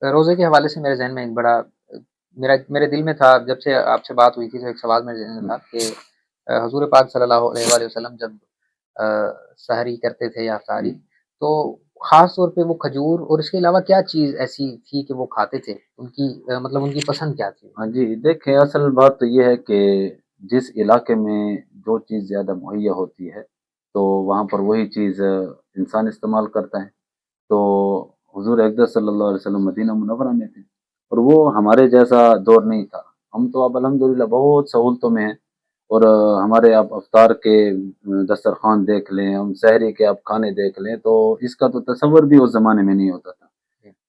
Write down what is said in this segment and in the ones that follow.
روزے کے حوالے سے میرے ذہن میں ایک بڑا میرے دل میں تھا جب سے آپ سے بات ہوئی تھی، تو ایک سوال میرے ذہن میں تھا کہ حضور پاک صلی اللہ علیہ وآلہ وسلم جب سحری کرتے تھے یا افطاری، تو خاص طور پہ وہ کھجور اور اس کے علاوہ کیا چیز ایسی تھی کہ وہ کھاتے تھے؟ ان کی مطلب ان کی پسند کیا تھی؟ ہاں جی، دیکھیں اصل بات تو یہ ہے کہ جس علاقے میں جو چیز زیادہ مہیا ہوتی ہے تو وہاں پر وہی چیز انسان استعمال کرتا ہے۔ تو حضور اقدس صلی اللہ علیہ وسلم مدینہ منورہ میں تھے، اور وہ ہمارے جیسا دور نہیں تھا۔ ہم تو اب الحمدللہ بہت سہولتوں میں ہیں، اور ہمارے آپ افطار کے دسترخوان دیکھ لیں، ہم سحری کے آپ کھانے دیکھ لیں، تو اس کا تو تصور بھی اس زمانے میں نہیں ہوتا تھا۔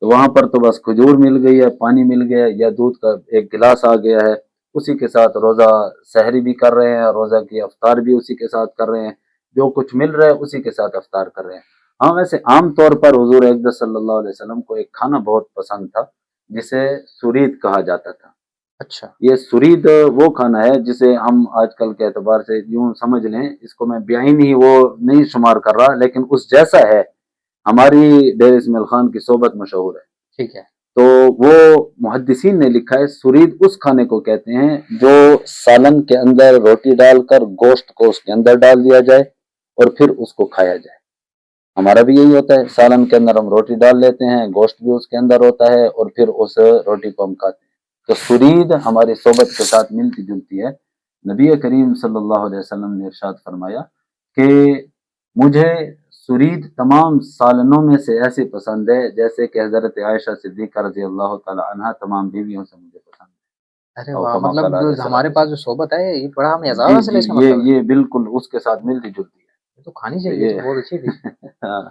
تو وہاں پر تو بس کھجور مل گئی ہے، پانی مل گیا یا دودھ کا ایک گلاس آ گیا ہے، اسی کے ساتھ روزہ سحری بھی کر رہے ہیں، روزہ کی افطار بھی اسی کے ساتھ کر رہے ہیں، جو کچھ مل رہا ہے اسی کے ساتھ افطار کر رہے ہیں۔ ہاں ویسے عام طور پر حضور اقدس صلی اللہ علیہ وسلم کو ایک کھانا بہت پسند تھا جسے سرید کہا جاتا تھا۔ اچھا، یہ سرید وہ کھانا ہے جسے ہم آج کل کے اعتبار سے یوں سمجھ لیں، اس کو میں بیائی وہ نہیں شمار کر رہا، لیکن اس جیسا ہے۔ ہماری ڈیر اسماعیل خان کی صحبت مشہور ہے، ٹھیک ہے، تو وہ محدثین نے لکھا ہے سرید اس کھانے کو کہتے ہیں جو سالن کے اندر روٹی ڈال کر گوشت کو اس کے اندر ڈال دیا جائے اور پھر اس کو کھایا جائے۔ ہمارا بھی یہی ہوتا ہے، سالن کے اندر ہم روٹی ڈال لیتے ہیں، گوشت بھی اس کے اندر ہوتا ہے، اور پھر اس روٹی کو ہم کھاتے ہیں۔ تو سرید ہماری صحبت کے ساتھ ملتی جلتی ہے۔ نبی کریم صلی اللہ علیہ وسلم نے ارشاد فرمایا کہ مجھے سرید تمام سالنوں میں سے ایسی پسند ہے جیسے کہ حضرت عائشہ صدیقہ رضی اللہ تعالی عنہا تمام بیویوں سے مجھے پسند ارے ہے۔ او واہ! کما مطلب قال جو علیہ الصلوۃ ہمارے پاس جو والسلام۔ صحبت ہے یہ بڑا ہمیں اعزاز جی حاصل ہے، جی، اس کا یہ مطلب ہے یہ بالکل اس کے ساتھ ملتی جلتی یہ تو کھانی ہے چاہیے، یہ یہ تو بہت اچھی ڈش ہے۔ ہاں